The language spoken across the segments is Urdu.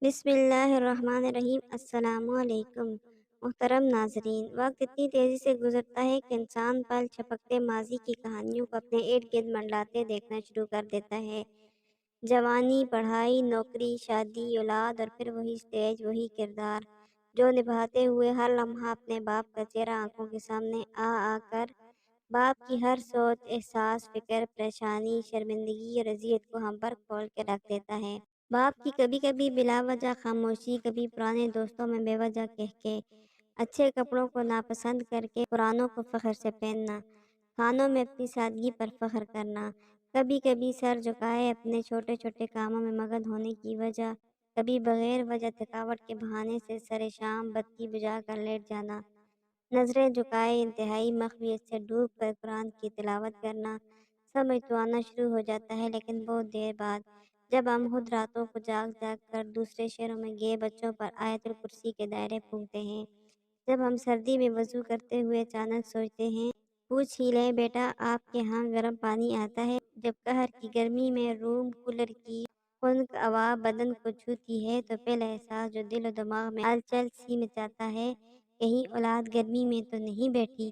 بسم اللہ الرحمن الرحیم۔ السلام علیکم محترم ناظرین، وقت اتنی تیزی سے گزرتا ہے کہ انسان پل چھپکتے ماضی کی کہانیوں کو اپنے ارد گرد منڈلاتے دیکھنا شروع کر دیتا ہے۔ جوانی، پڑھائی، نوکری، شادی، اولاد اور پھر وہی سٹیج، وہی کردار جو نبھاتے ہوئے ہر لمحہ اپنے باپ کا چہرہ آنکھوں کے سامنے آ کر باپ کی ہر سوچ، احساس، فکر، پریشانی، شرمندگی اور اذیت کو ہم پر کھول کے رکھ دیتا ہے۔ باپ کی کبھی کبھی بلا وجہ خاموشی، کبھی پرانے دوستوں میں بے وجہ کہہ کے، اچھے کپڑوں کو ناپسند کر کے پرانوں کو فخر سے پہننا، کھانوں میں اپنی سادگی پر فخر کرنا، کبھی کبھی سر جھکائے اپنے چھوٹے چھوٹے کاموں میں مگن ہونے کی وجہ، کبھی بغیر وجہ تھکاوٹ کے بہانے سے سر شام بتی بجا کر لیٹ جانا، نظریں جھکائے انتہائی مخفیت سے ڈوب کر قرآن کی تلاوت کرنا۔ سمجھ تو آنا شروع ہو جاتا ہے، لیکن بہت دیر بعد، جب ہم خود راتوں کو جاگ جاگ کر دوسرے شہروں میں گئے بچوں پر آیت الکرسی کے دائرے پھونکتے ہیں، جب ہم سردی میں وضو کرتے ہوئے اچانک سوچتے ہیں پوچھ ہی لیں بیٹا آپ کے ہاں گرم پانی آتا ہے، جب قہر کی گرمی میں روم کولر کی خنک ہوا بدن کو چھوتی ہے، تو پہلا احساس جو دل و دماغ میں ہلچل سی مچاتا ہے، کہیں اولاد گرمی میں تو نہیں بیٹھی۔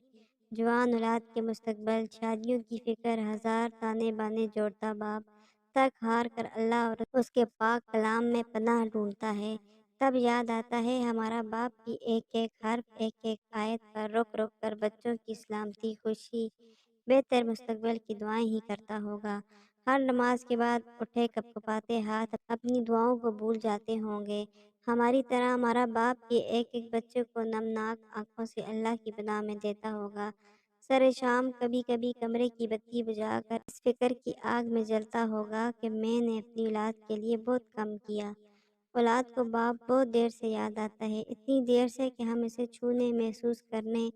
جوان اولاد کے مستقبل، شادیوں کی فکر، ہزار تانے بانے جوڑتا باپ تک ہار کر اللہ اور اس کے پاک کلام میں پناہ ڈھونڈتا ہے، تب یاد آتا ہے ہمارا باپ کی ایک ایک حرف، ایک ایک آیت پر رک رک کر بچوں کی سلامتی، خوشی، بہتر مستقبل کی دعائیں ہی کرتا ہوگا۔ ہر نماز کے بعد اٹھے کپکپاتے ہاتھ اپنی دعاؤں کو بھول جاتے ہوں گے۔ ہماری طرح ہمارا باپ کے ایک ایک بچے کو نمناک آنکھوں سے اللہ کی پناہ میں دیتا ہوگا۔ سر شام کبھی کبھی کمرے کی بتی بجھا کر اس فکر کی آگ میں جلتا ہوگا کہ میں نے اپنی اولاد کے لیے بہت کم کیا۔ اولاد کو باپ بہت دیر سے یاد آتا ہے، اتنی دیر سے کہ ہم اسے چھونے، محسوس کرنے،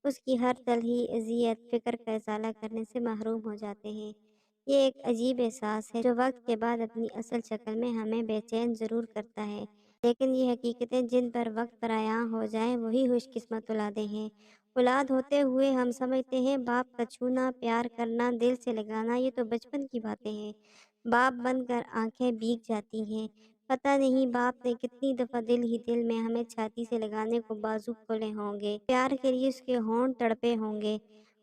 اس کی ہر تلخی، اذیت، فکر کا ازالہ کرنے سے محروم ہو جاتے ہیں۔ یہ ایک عجیب احساس ہے جو وقت کے بعد اپنی اصل شکل میں ہمیں بے چین ضرور کرتا ہے، لیکن یہ حقیقتیں جن پر وقت پر عیاں ہو جائیں وہی خوش قسمت اولادیں ہیں۔ اولاد ہوتے ہوئے ہم سمجھتے ہیں باپ کا چھونا، پیار کرنا، دل سے لگانا یہ تو بچپن کی باتیں ہیں۔ باپ بن کر آنکھیں بھیگ جاتی ہیں، پتہ نہیں باپ نے کتنی دفعہ دل ہی دل میں ہمیں چھاتی سے لگانے کو بازو کھولے ہوں گے، پیار کے لیے اس کے ہونٹ تڑپے ہوں گے،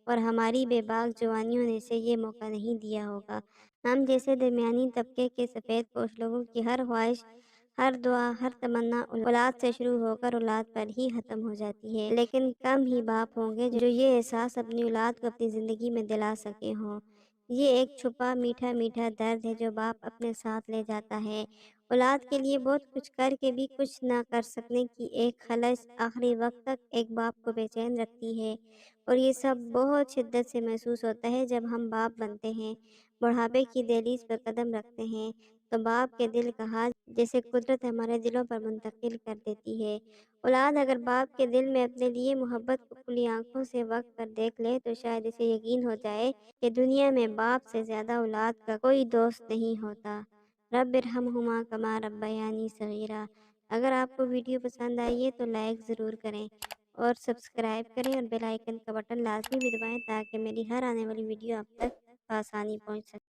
اور ہماری بے باک جوانیوں نے اسے یہ موقع نہیں دیا ہوگا۔ ہم جیسے درمیانی طبقے کے سفید پوش لوگوں کی ہر خواہش، ہر دعا، ہر تمنا اولاد سے شروع ہو کر اولاد پر ہی ختم ہو جاتی ہے، لیکن کم ہی باپ ہوں گے جو یہ احساس اپنی اولاد کو اپنی زندگی میں دلا سکے ہوں۔ یہ ایک چھپا میٹھا میٹھا درد ہے جو باپ اپنے ساتھ لے جاتا ہے، اولاد کے لیے بہت کچھ کر کے بھی کچھ نہ کر سکنے کی ایک خلش آخری وقت تک ایک باپ کو بے چین رکھتی ہے، اور یہ سب بہت شدت سے محسوس ہوتا ہے جب ہم باپ بنتے ہیں، بڑھاپے کی دہلیز پر قدم رکھتے ہیں، تو باپ کے دل کا حال جیسے قدرت ہمارے دلوں پر منتقل کر دیتی ہے۔ اولاد اگر باپ کے دل میں اپنے لیے محبت کو کھلی آنکھوں سے وقت پر دیکھ لے تو شاید اسے یقین ہو جائے کہ دنیا میں باپ سے زیادہ اولاد کا کوئی دوست نہیں ہوتا۔ رب ارحمہما کما ربیانی صغیرا۔ اگر آپ کو ویڈیو پسند آئی ہے تو لائک ضرور کریں اور سبسکرائب کریں اور بیل آئیکن کا بٹن لازمی بھی دبائیں تاکہ میری ہر آنے والی ویڈیو آپ تک بآسانی پہنچ سکے۔